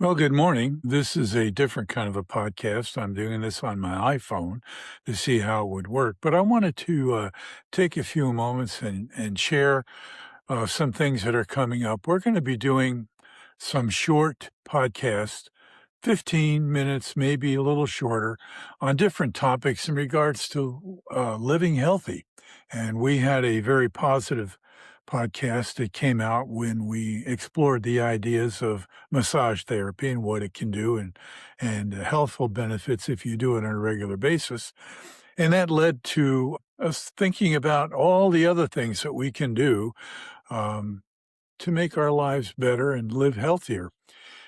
Well, good morning. This is a different kind of a podcast. I'm doing this on my iPhone to see how it would work. But I wanted to take a few moments and share some things that are coming up. We're going to be doing some short podcasts, 15 minutes, maybe a little shorter, on different topics in regards to living healthy. And we had a very positive podcast that came out when we explored the ideas of massage therapy and what it can do and healthful benefits if you do it on a regular basis. And that led to us thinking about all the other things that we can do um, to make our lives better and live healthier.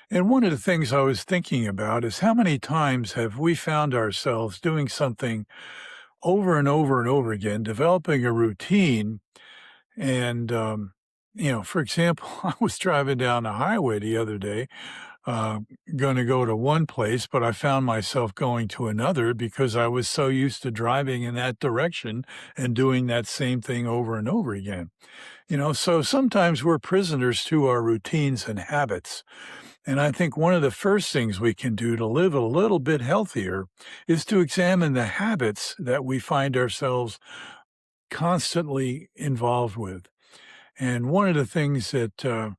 And one of the things I was thinking about is how many times have we found ourselves doing something over and over and over again, developing a routine. And, for example, I was driving down the highway the other day, uh, going to go to one place, but I found myself going to another because I was so used to driving in that direction and doing that same thing over and over again. So sometimes we're prisoners to our routines and habits. And I think one of the first things we can do to live a little bit healthier is to examine the habits that we find ourselves constantly involved with. And one of the things that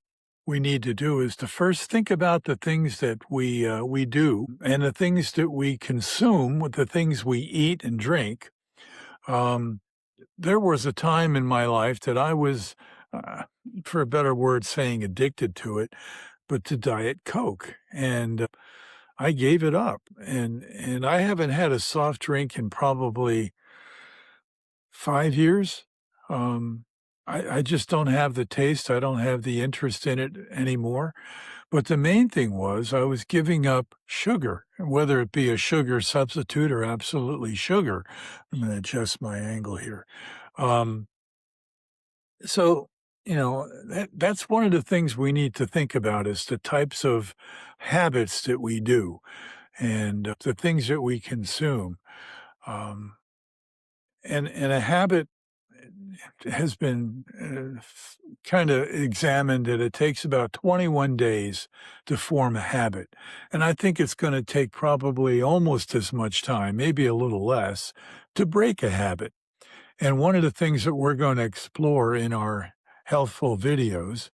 we need to do is to first think about the things that we do and the things that we consume, with the things we eat and drink. Um, there was a time in my life that I was, uh, for a better word, saying addicted to it, but to Diet Coke. And I gave it up. And I haven't had a soft drink in probably 5 years. Um, I just don't have the taste. I don't have the interest in it anymore. But the main thing was I was giving up sugar, whether it be a sugar substitute or absolutely sugar. I'm going to adjust my angle here. Um, so, that's one of the things we need to think about is the types of habits that we do and the things that we consume. Um, and a habit has been kind of examined that it takes about 21 days to form a habit. And I think it's going to take probably almost as much time, maybe a little less, to break a habit. And one of the things that we're going to explore in our healthful videos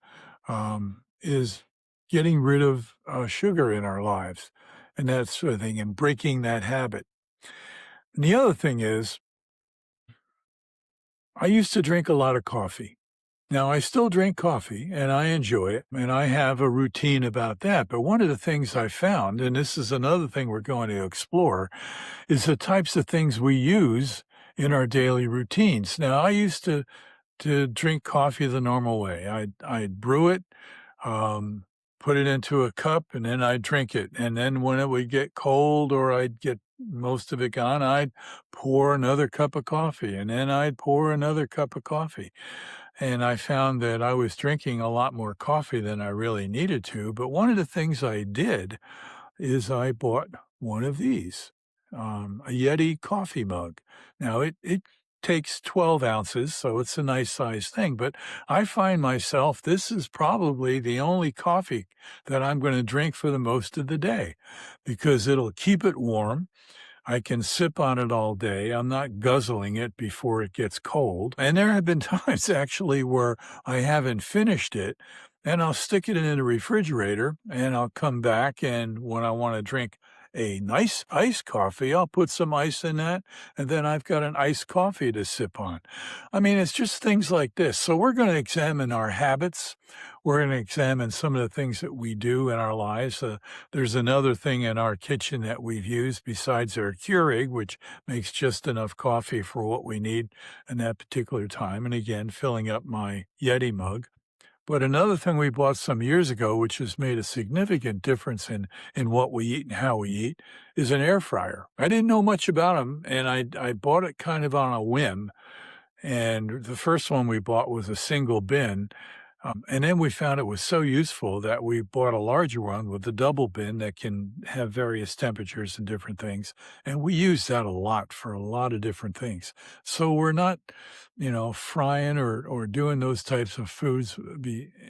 is getting rid of sugar in our lives and that sort of thing and breaking that habit. And the other thing is, I used to drink a lot of coffee. Now, I still drink coffee and I enjoy it, and I have a routine about that. But one of the things I found, and this is another thing we're going to explore, is the types of things we use in our daily routines. Now, I used to drink coffee the normal way. I'd brew it, um, put it into a cup, and then I'd drink it. And then when it would get cold or I'd get most of it gone, I'd pour another cup of coffee, and then I'd pour another cup of coffee. And I found that I was drinking a lot more coffee than I really needed to. But one of the things I did is I bought one of these, a Yeti coffee mug. Now, it takes 12 ounces, so it's a nice size thing. But I find myself, this is probably the only coffee that I'm going to drink for the most of the day because it'll keep it warm. I can sip on it all day. I'm not guzzling it before it gets cold. And there have been times actually where I haven't finished it and I'll stick it in the refrigerator and I'll come back. And when I want to drink a nice iced coffee, I'll put some ice in that. And then I've got an iced coffee to sip on. I mean, it's just things like this. So we're going to examine our habits. We're going to examine some of the things that we do in our lives. There's another thing in our kitchen that we've used besides our Keurig, which makes just enough coffee for what we need in that particular time. And again, filling up my Yeti mug. But another thing we bought some years ago, which has made a significant difference in what we eat and how we eat, is an air fryer. I didn't know much about them, and I bought it kind of on a whim. And the first one we bought was a single bin, And then we found it was so useful that we bought a larger one with a double bin that can have various temperatures and different things. And we use that a lot for a lot of different things. So we're not, frying or doing those types of foods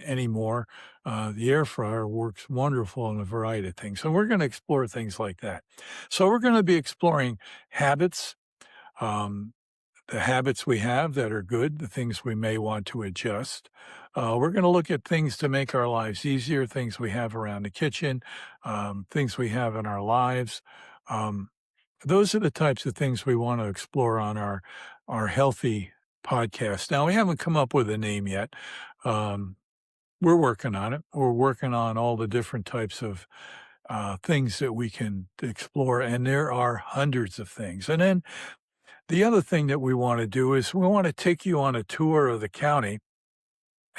anymore. The air fryer works wonderful in a variety of things. So we're going to explore things like that. So we're going to be exploring habits. Um, the habits we have that are good, the things we may want to adjust. We're going to look at things to make our lives easier, things we have around the kitchen, things we have in our lives. Um, those are the types of things we want to explore on our healthy podcast. Now, we haven't come up with a name yet. Um, we're working on it. We're working on all the different types of things that we can explore, and there are hundreds of things. And then the other thing that we want to do is we want to take you on a tour of the county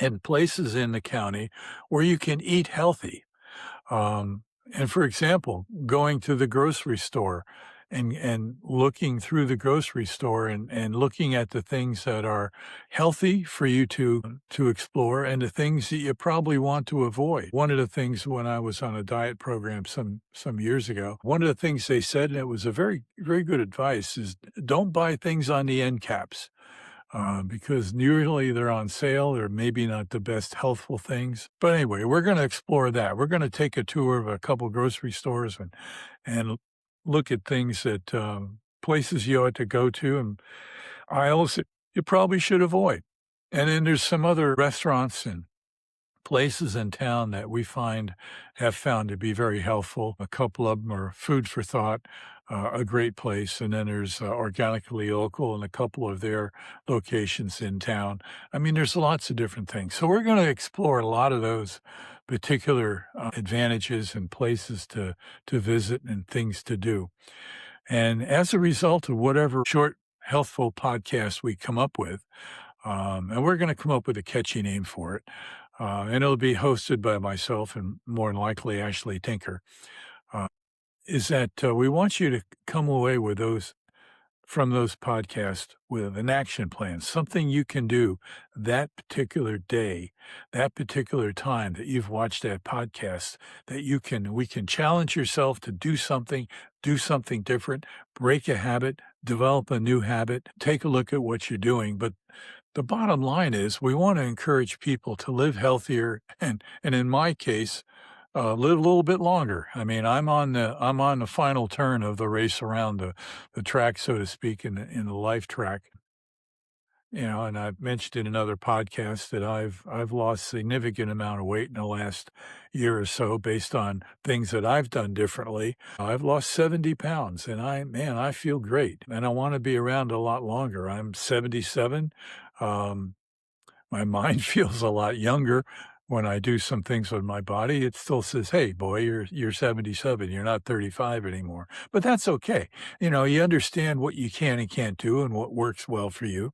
and places in the county where you can eat healthy. And for example, going to the grocery store and looking through the grocery store and looking at the things that are healthy for you to explore and the things that you probably want to avoid. One of the things when I was on a diet program some years ago, one of the things they said, and it was a very, very good advice, is don't buy things on the end caps because usually they're on sale. They're maybe not the best healthful things. But anyway, we're going to explore that. We're going to take a tour of a couple grocery stores and look at things that places you ought to go to and aisles that you probably should avoid. And then there's some other restaurants and places in town that we have found to be very helpful. A couple of them are Food for Thought, a great place, and then there's Organically Local and a couple of their locations in town. I mean, there's lots of different things. So we're going to explore a lot of those particular advantages and places to visit and things to do. And as a result of whatever short, healthful podcast we come up with, and we're going to come up with a catchy name for it. And it'll be hosted by myself and more than likely Ashley Tinker. Uh, is that we want you to come away with from those podcasts with an action plan, something you can do that particular day, that particular time that you've watched that podcast, that we can challenge yourself to do something different, break a habit, develop a new habit, take a look at what you're doing. But the bottom line is we want to encourage people to live healthier and in my case, live a little bit longer. I mean, I'm on the final turn of the race around the track, so to speak, in the life track. And I've mentioned in another podcast that I've lost significant amount of weight in the last year or so based on things that I've done differently. I've lost 70 pounds and I feel great and I want to be around a lot longer. I'm 77. Um, my mind feels a lot younger when I do some things with my body. It still says, "Hey, boy, you're 77. You're not 35 anymore." But that's okay. You understand what you can and can't do and what works well for you.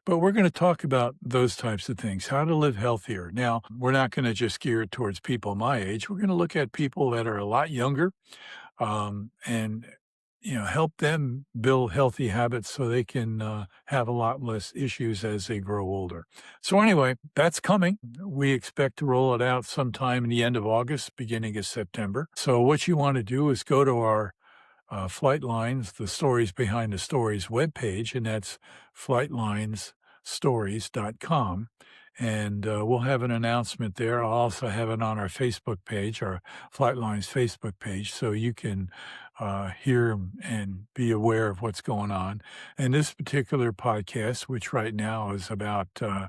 But we're going to talk about those types of things, how to live healthier. Now, we're not going to just gear it towards people my age. We're going to look at people that are a lot younger and help them build healthy habits so they can have a lot less issues as they grow older. So anyway, that's coming. We expect to roll it out sometime in the end of August, beginning of September. So what you want to do is go to our Flightlines, the Stories Behind the Stories webpage, and that's flightlinesstories.com. And we'll have an announcement there. I'll also have it on our Facebook page, our Flightlines Facebook page, so you can hear and be aware of what's going on. And this particular podcast, which right now is about a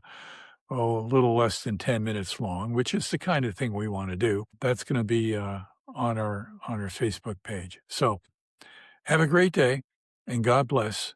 little less than 10 minutes long, which is the kind of thing we want to do, that's going to be on our Facebook page. So have a great day and God bless.